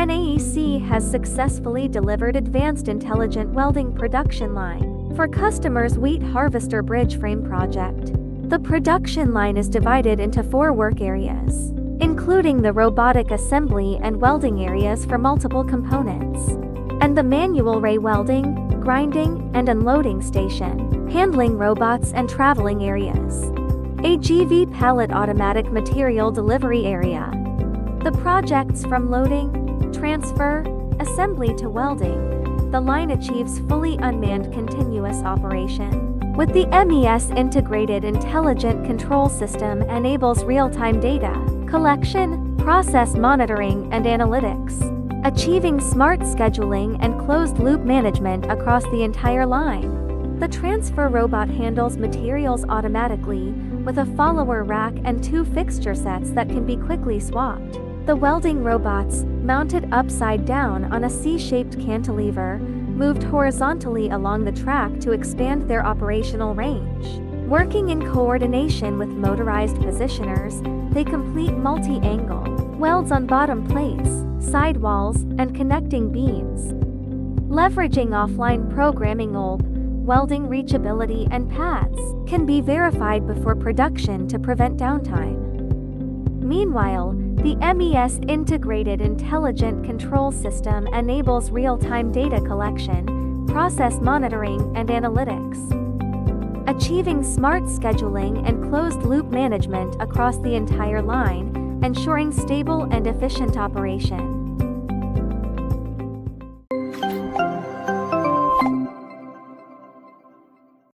NAEC has successfully delivered advanced intelligent welding production line for customers' wheat harvester bridge frame project. The production line is divided into 4 work areas, including the robotic assembly and welding areas for multiple components, and the manual ray welding, grinding, and unloading station, handling robots and traveling areas. AGV pallet automatic material delivery area. The projects from loading, transfer, assembly to welding, the line achieves fully unmanned continuous operation. With the MES integrated intelligent control system enables real-time data collection, process monitoring, and analytics, achieving smart scheduling and closed-loop management across the entire line. The transfer robot handles materials automatically with a follower rack and 2 fixture sets that can be quickly swapped. The welding robots, mounted upside down on a C-shaped cantilever, moved horizontally along the track to expand their operational range. Working in coordination with motorized positioners, they complete multi-angle welds on bottom plates, sidewalls, and connecting beams. Leveraging offline programming welding reachability and paths can be verified before production to prevent downtime. Meanwhile, the MES integrated intelligent control system enables real-time data collection, process monitoring, and analytics, achieving smart scheduling and closed-loop management across the entire line, ensuring stable and efficient operation.